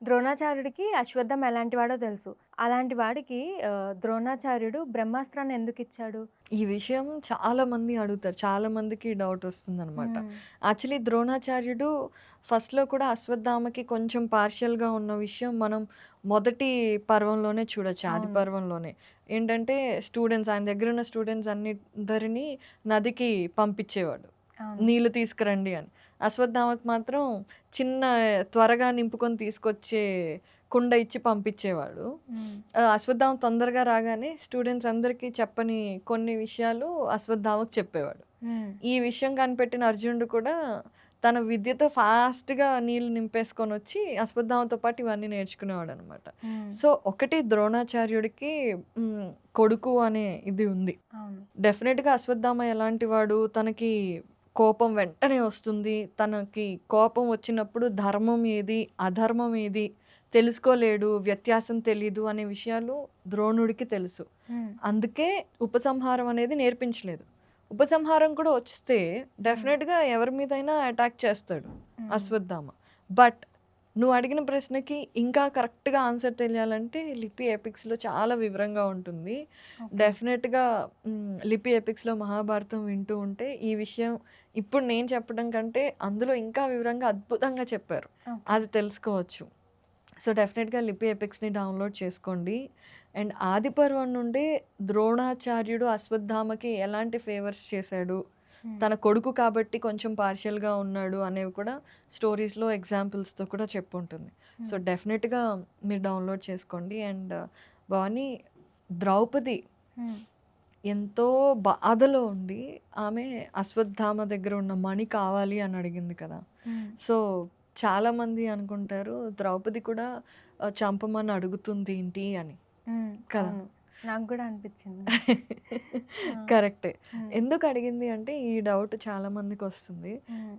ద్రోణాచార్యుడికి అశ్వత్థామ ఎలాంటి వాడో తెలుసు. అలాంటి వాడికి ద్రోణాచార్యుడు బ్రహ్మాస్త్రాన్ని ఎందుకిచ్చాడు? ఈ విషయం చాలా మంది అడుగుతారు. చాలా మందికి డౌట్ వస్తుందనమాట. హ్మ్. యాక్చువల్లీ ద్రోణాచార్యుడు ఫస్ట్‌లో కూడా అశ్వత్థామకి కొంచెం పార్షియల్‌గా ఉన్న విషయం మనం మొదటి పర్వంలోనే చూడొచ్చు. ఆది అవును. పర్వంలోనే. ఏంటంటే ఆయన దగ్గరున్న స్టూడెంట్స్ అందరిని నదికి పంపించేవాడు. అవును. నీళ్ళు తీసుకురండి అని. అశ్వత్థామకి మాత్రం చిన్న త్వరగా నింపుకొని తీసుకొచ్చే కుండ ఇచ్చి పంపించేవాడు. హ్మ్. అశ్వత్థామ తొందరగా రాగానే స్టూడెంట్స్ అందరికీ చెప్పని కొన్ని విషయాలు అశ్వత్థామకు చెప్పేవాడు. హ్మ్. ఈ విషయం కనిపెట్టిన అర్జునుడు కూడా తన విద్యతో ఫాస్ట్‌గా నీళ్ళు నింపేసుకొనొచ్చి అశ్వత్థామతో పాటు ఇవన్నీ నేర్చుకునేవాడనమాట. హ్మ్. సో, ఒకటి ద్రోణాచార్యుడికి కొడుకు అనే ఇది ఉంది. అవును. డెఫినెట్‌గా అశ్వత్థామ ఎలాంటి వాడు, తనకి కోపం వెంటనే వస్తుంది. తనకి కోపం వచ్చినప్పుడు ధర్మం ఏది, అధర్మం ఏది తెలుసుకోలేడు, వ్యత్యాసం తెలీదు అనే విషయాలు ద్రోణుడికి తెలుసు. హ్మ్. అందుకే ఉపసంహారం అనేది నేర్పించలేదు. ఉపసంహారం కూడా వస్తే హ్మ్. డెఫినెట్‌గా ఎవరి మీదైనా అటాక్ చేస్తాడు హ్మ్. అశ్వత్థామ. బట్ నువ్వు అడిగిన ప్రశ్నకి ఇంకా కరెక్ట్‌గా ఆన్సర్ తెలియాలంటే లిపి ఎపిక్స్‌లో చాలా వివరంగా ఉంటుంది. ఓకే. డెఫినెట్‌గా లిపి ఎపిక్స్‌లో మహాభారతం వింటూ ఉంటే ఈ విషయం ఇప్పుడు నేను చెప్పడం కంటే అందులో ఇంకా వివరంగా అద్భుతంగా చెప్పారు. ఓకే. అది తెలుసుకోవచ్చు. సో, డెఫినెట్‌గా లిపి ఎపిక్స్‌ని డౌన్‌లోడ్ చేసుకోండి. అండ్ ఆదిపర్వం నుండే ద్రోణాచార్యుడు అశ్వత్థామకి ఎలాంటి ఫేవర్స్ చేశాడు, హ్మ్. తన కొడుకు కాబట్టి కొంచెం పార్షియల్‌గా ఉన్నాడు అనేవి కూడా స్టోరీస్‌లో ఎగ్జాంపుల్స్‌తో కూడా చెప్పుంటుంది. సో, హ్మ్. డెఫినెట్‌గా మీరు డౌన్‌లోడ్ చేసుకోండి. అండ్ భవాని ద్రౌపది హ్మ్. ఎంతో బాధలో ఉండి ఆమె అశ్వత్థామ దగ్గర ఉన్న మణి కావాలి అని అడిగింది కదా! హ్మ్. సో, చాలామంది అనుకుంటారు ద్రౌపది కూడా చంపమని అడుగుతుందేంటి అని. హ్మ్. కదా! అవును. నాకు గూడా అనిపిచ్చింది. ఆ! కరెక్టే. హ్మ్. ఎందుకు అడిగింది అంటే ఈ డౌట్ చాలా మందికొస్తుంది. హ్మ్.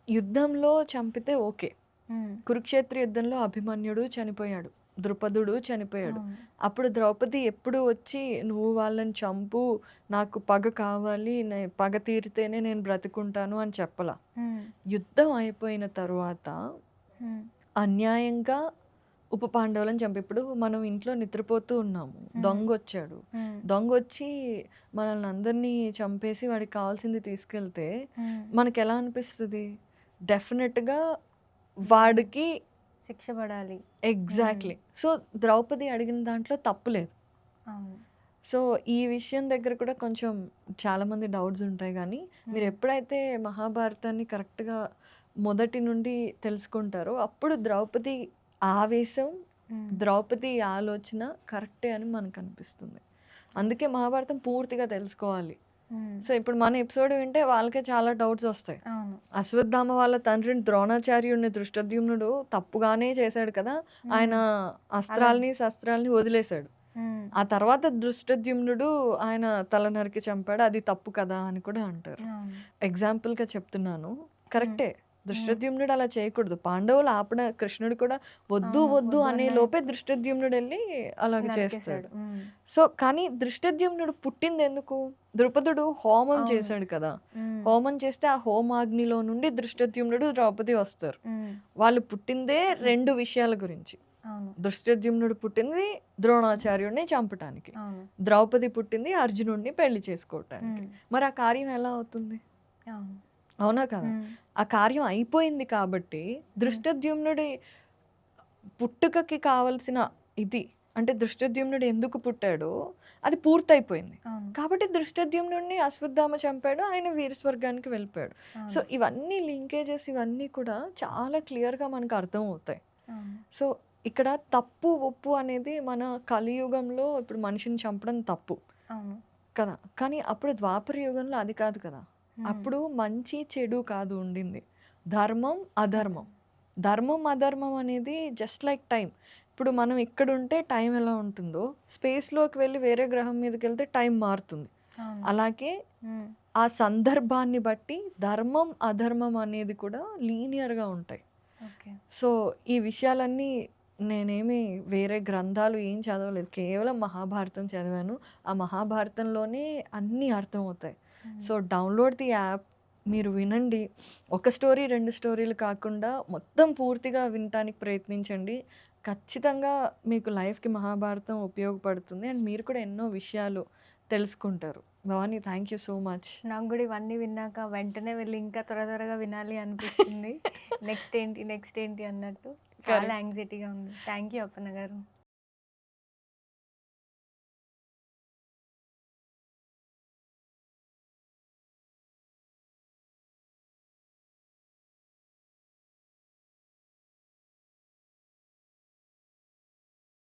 యుద్ధంలో చంపితే ఓకే. హ్మ్. కురుక్షేత్ర యుద్ధంలో అభిమన్యుడు చనిపోయాడు. ద్రుపదుడు చనిపోయాడు. అవును. అప్పుడు ద్రౌపది ఎప్పుడు వచ్చి "నువ్వు వాళ్ళని చంపు. నాకు పగ కావాలి. పగ తీరితేనే నేను బ్రతికుంటాను" అని చెప్పలా. హ్మ్. యుద్ధం అయిపోయిన తరువాత హ్మ్. అన్యాయంగా ఉపపాండవులను చంపి ఇప్పుడు మనం ఇంట్లో నిద్రపోతూ ఉన్నాము. హ్మ్. దొంగొచ్చాడు. హ్మ్. దొంగొచ్చి మనల్ని అందరినీ చంపేసి వాడికి కావాల్సింది తీసుకెళ్తే హ్మ్. మనకెలా అనిపిస్తది? డెఫినిట్‌గా హ్మ్. వాడికి శిక్ష పడాలి. హ్మ్. ఎగ్జాక్ట్‌లీ. సో, ద్రౌపది అడిగిన దాంట్లో తప్పు లేదు. అవును. సో, ఈ విషయం దగ్గర కూడా కొంచెం చాలామంది డౌట్స్ ఉంటాయి గానీ, హ్మ్. మీరెప్పుడైతే మహాభారతాన్ని కరెక్ట్‌గా మొదటి నుండి తెలుసుకుంటారో, అప్పుడు ద్రౌపది ఆవేశం, హ్మ్. ద్రౌపది ఆలోచన కరెక్టే అని మనకనిపిస్తుంది. అందుకే మహాభారతం పూర్తిగా తెలుసుకోవాలి. హ్మ్. సో, ఇప్పుడు మన ఎపిసోడ్ వింటే వాళ్ళకే చాలా డౌట్స్ ఒస్తాయి. అవును. అశ్వత్థామ వాళ్ళ తండ్రిని ద్రోణాచార్యుడిని దృష్టద్యుమ్నుడు తప్పుగానే చేశాడు కదా! ఆయన హ్మ్. అలా అస్త్రాల్ని, శస్త్రాల్ని వదిలేశాడు. హ్మ్. ఆ తర్వాత దృష్టద్యుమ్నుడు ఆయన తల నరికి చంపాడు. అది తప్పు కదా! అని కూడా అంటారు. అవును. ఎగ్జాంపుల్‌గా చెప్తున్నాను. హ్మ్. కరెక్టే. హ్మ్. దృష్టద్యుమ్నుడు అలా చేయకూడదు. పాండవులు కృష్ణుడు కూడా వద్దు, అవును. వద్దు వద్దు అనే లోపే అన్నట్టు దృష్టద్యుమ్నుడెళ్ళి అలాగ చేస్తాడు. నరికేసాడు. హ్మ్. సో, కానీ దృష్టద్యుమ్నుడు పుట్టిందెందుకు? ద్రుపదుడు హోమం అవును. చేశాడు కదా! హ్మ్. హోమం చేస్తే ఆ హోమాగ్నిలో నుండి దృష్టద్యుమ్నుడు, ద్రౌపది వస్తారు. హ్మ్. వాళ్ళు పుట్టిందే హ్మ్. 2 విషయాల గురించి. అవును. దృష్టద్యుమ్నుడు పుట్టింది ద్రోణాచార్యుడిని చంపటానికి. అవును. ద్రౌపది పుట్టింది అర్జునుడిని పెళ్లి చేసుకోవటానికి. హ్మ్. మరి ఆ కార్యం ఎలా అవుతుంది? అవును. అవునా కదా! హ్మ్. ఆ కార్యం అయిపోయింది కాబట్టి హ్మ్. దృష్టద్యుమ్నుడి పుట్టుకకి కావాల్సిన ఇది అంటే దృష్టద్యుమ్నుడు ఎందుకు పుట్టాడో అది పూర్తయిపోయింది. అవును. కాబట్టి దృష్టద్యుమ్నుడిని అశ్వత్థామ చంపాడు. ఆయన వీరస్వర్గానికి వెళ్ళిపోయాడు. సో, అవును. ఇవన్నీ లింకేజెస్ ఇవన్నీ కూడా చాలా క్లియర్‌గా మనకు అర్థమవుతాయి. అవును. సో, ఇక్కడ తప్పు, ఒప్పు అనేది మన కలియుగంలో ఇప్పుడు మనిషిని చంపడం తప్పు అవును. కదా! కానీ అప్పుడు ద్వాపర యుగంలో అది కాదు కదా! హ్మ్. అప్పుడు మంచి, చెడు కాదు ఉండింది. ధర్మం, అదే. అధర్మం. ధర్మం, అధర్మం అనేది జస్ట్ లైక్ టైమ్. ఇప్పుడు మనం ఇక్కడుంటే టైం ఎలా ఉంటుందో, స్పేస్‌లోకి వెళ్లి వేరే గ్రహం మీదకెళ్తే టైం మారుతుంది. అవును. అలాగే హ్మ్. ఆ సందర్భాన్ని బట్టి ధర్మం, అధర్మం అనేది కూడా లీనియర్‌గా ఉంటాయి. ఓకే. సో, ఈ విషయాలన్నీ నేనేమి వేరే గ్రంథాలు ఏం చదవలేదు. కేవలం మహాభారతం చదివాను. ఆ మహాభారతంలోనే అన్నీ అర్థమవుతాయి. హ్మ్. So, download the app. మీరు వినండి. ఒక స్టోరీ, 2 స్టోరీలు కాకుండా మొత్తం పూర్తిగా వినటానికి ప్రయత్నించండి. ఖచ్చితంగా మీకు లైఫ్‌కి మహాభారతం ఉపయోగపడుతుంది. అండ్ మీరు కూడా ఎన్నో విషయాలు తెలుసుకుంటారు. Bhavani, thank you so much. నాకు గూడా ఇవన్నీ విన్నాక వెంటనే వెళ్ళి ఇంకా త్వరగా వినాలి అనిపిస్తుంది. నెక్స్ట్ ఏంటి? నెక్స్ట్ ఏంటి? అన్నట్టు చాలా కరెక్ట్. యాంగ్జైటీగా ఉంది. థ్యాంక్ యూ అప్పన్న గారు.